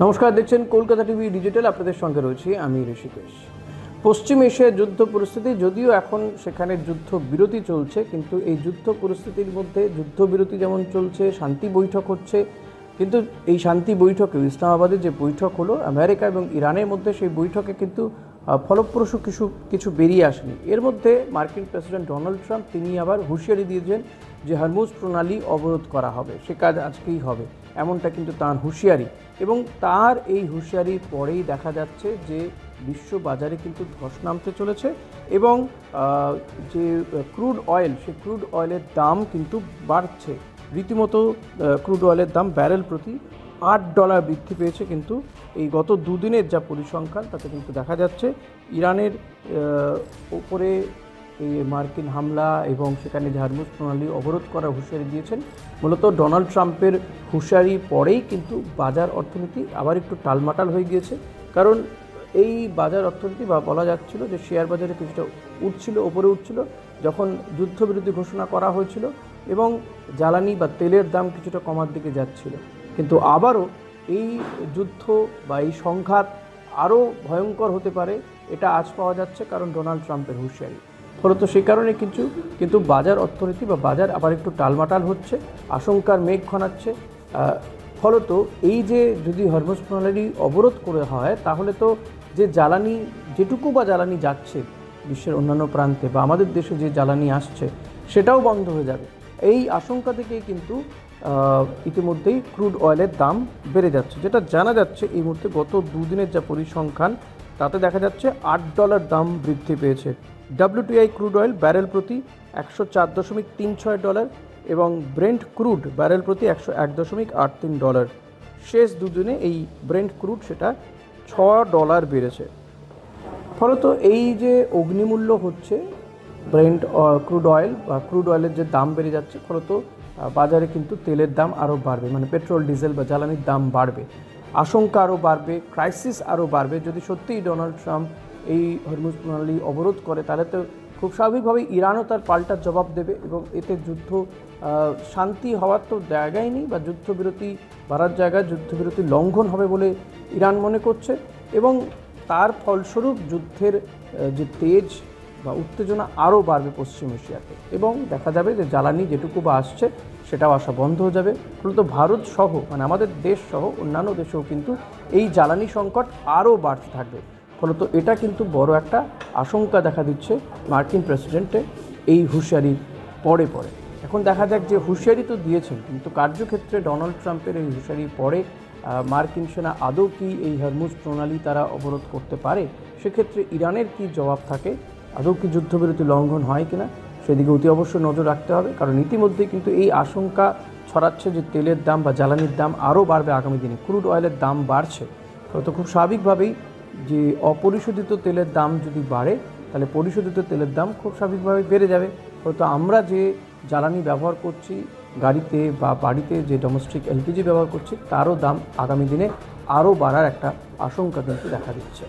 নমস্কার, দেখছেন Kolkata TV digital. আপনাদের সঙ্গে রয়েছি আমি ঋষিকেশ। পশ্চিম এশিয়ার যুদ্ধ পরিস্থিতি, যদিও এখন সেখানে যুদ্ধ বিরতি চলছে, কিন্তু এই যুদ্ধ পরিস্থিতির মধ্যে যুদ্ধবিরতি যেমন চলছে, শান্তি বৈঠক হচ্ছে, কিন্তু এই শান্তি বৈঠকে ইসলামাবাদে যে বৈঠক হলো আমেরিকা এবং ইরানের মধ্যে, সেই বৈঠকে কিন্তু ফলপ্রসূ কিছু বেরিয়ে আসেনি। এর মধ্যে মার্কিন প্রেসিডেন্ট ডোনাল্ড ট্রাম্প তিনি আবার হুঁশিয়ারি দিয়েছেন যে হরমুজ প্রণালী অবরোধ করা হবে, সে কাজ আজকেই হবে, এমনটা কিন্তু তার হুঁশিয়ারি। এবং তার এই হুঁশিয়ারির পরেই দেখা যাচ্ছে যে বিশ্ব বাজারে কিন্তু ধস নামতে চলেছে এবং যে ক্রুড অয়েল, সেই ক্রুড অয়েলের দাম কিন্তু বাড়ছে রীতিমতো। ক্রুড অয়েলের দাম ব্যারেল প্রতি $8 বৃদ্ধি পেয়েছে। কিন্তু এই গত দুদিনের যা পরিসংখ্যান, তাতে কিন্তু দেখা যাচ্ছে ইরানের ওপরে এই মার্কিন হামলা এবং সেখানে যে হরমুজ প্রণালী অবরোধ করার হুঁশিয়ারি দিয়েছেন, মূলত ডোনাল্ড ট্রাম্পের হুঁশিয়ারি পরেই কিন্তু বাজার অর্থনীতি আবার একটু টালমাটাল হয়ে গিয়েছে। কারণ এই বাজার অর্থনীতি বা বলা যাচ্ছিল যে শেয়ার বাজারে কিছুটা উঠছিল, ওপরে উঠছিল যখন যুদ্ধবিরতি ঘোষণা করা হয়েছিল এবং জ্বালানি বা তেলের দাম কিছুটা কমার দিকে যাচ্ছিল। কিন্তু আবারও এই যুদ্ধ বা এই সংঘাত আরও ভয়ঙ্কর হতে পারে, এটা আজ পাওয়া যাচ্ছে, কারণ ডোনাল্ড ট্রাম্পের হুঁশিয়ারি। ফলত সেই কারণে কিন্তু বাজার অর্থনীতি বা বাজার আবার একটু টালমাটাল হচ্ছে, আশঙ্কার মেঘ ঘনাচ্ছে। ফলত এই যে যদি হরমুজ প্রণালী অবরোধ করে হয়, তাহলে তো যে জ্বালানি, যেটুকু বা জ্বালানি যাচ্ছে বিশ্বের অন্যান্য প্রান্তে বা আমাদের দেশে যে জ্বালানি আসছে, সেটাও বন্ধ হয়ে যাবে। এই আশঙ্কা থেকেই কিন্তু ইতিমধ্যেই ক্রুড অয়েলের দাম বেড়ে যাচ্ছে। যেটা জানা যাচ্ছে এই মুহূর্তে গত দুদিনের যা পরিসংখ্যান, তাতে দেখা যাচ্ছে $8 দাম বৃদ্ধি পেয়েছে। WTI ক্রুড অয়েল ব্যারেল প্রতি $104.36 এবং ব্রেন্ট ক্রুড ব্যারেল প্রতি $101.83। শেষ দুদিনে এই ব্রেন্ট ক্রুড সেটা $6 বেড়েছে। ফলত এই যে অগ্নিমূল্য হচ্ছে ব্রেন্ট ক্রুড অয়েল বা ক্রুড অয়েলের যে দাম বেড়ে যাচ্ছে, ফলত বাজারে কিন্তু তেলের দাম আরও বাড়বে, মানে পেট্রোল ডিজেল বা জ্বালানির দাম বাড়বে, আশঙ্কা আরও বাড়বে, ক্রাইসিস আরও বাড়বে। যদি সত্যিই ডোনাল্ড ট্রাম্প এই হরমুজ প্রণালী অবরোধ করে, তাহলে তো খুব স্বাভাবিকভাবেই ইরানও তার পাল্টা জবাব দেবে এবং এতে যুদ্ধ শান্তি হওয়ার তো জায়গাই নেই, বা যুদ্ধবিরতি বাড়ার জায়গায় যুদ্ধবিরতি লঙ্ঘন হবে বলে ইরান মনে করছে। এবং তার ফলস্বরূপ যুদ্ধের যে তেজ বা উত্তেজনা আরও বাড়বে পশ্চিম এশিয়াতে, এবং দেখা যাবে যে জ্বালানি যেটুকু বা আসছে সেটাও আসা বন্ধ হয়ে যাবে। ফলত ভারত সহ, মানে আমাদের দেশ সহ অন্যান্য দেশেও কিন্তু এই জ্বালানি সংকট আরও বাড়তে থাকবে। ফলত এটা কিন্তু বড় একটা আশঙ্কা দেখা দিচ্ছে মার্কিন প্রেসিডেন্টের এই হুঁশিয়ারির পরে। এখন দেখা যাক যে হুঁশিয়ারি তো দিয়েছেন, কিন্তু কার্যক্ষেত্রে ডোনাল্ড ট্রাম্পের এই হুঁশিয়ারির পরে মার্কিন সেনা আদৌ কি এই হরমুজ প্রণালী তারা অবরোধ করতে পারে? সেক্ষেত্রে ইরানের কি জবাব থাকে, আদৌ কি যুদ্ধবিরতি লঙ্ঘন হয় কিনা, সেদিকে অতি অবশ্যই নজর রাখতে হবে। কারণ ইতিমধ্যেই কিন্তু এই আশঙ্কা ছড়াচ্ছে যে তেলের দাম বা জ্বালানির দাম আরও বাড়বে আগামী দিনে, ক্রুড অয়েলের দাম বাড়ছে। তো খুব স্বাভাবিকভাবেই যে অপরিশোধিত তেলের দাম যদি বাড়ে, তাহলে পরিশোধিত তেলের দাম খুব স্বাভাবিকভাবেই বেড়ে যাবে। হয়তো আমরা যে জ্বালানি ব্যবহার করছি গাড়িতে বা বাড়িতে, যে ডোমেস্টিক LPG ব্যবহার করছি, তারও দাম আগামী দিনে আরও বাড়ার একটা আশঙ্কা কিন্তু দেখা দিচ্ছে।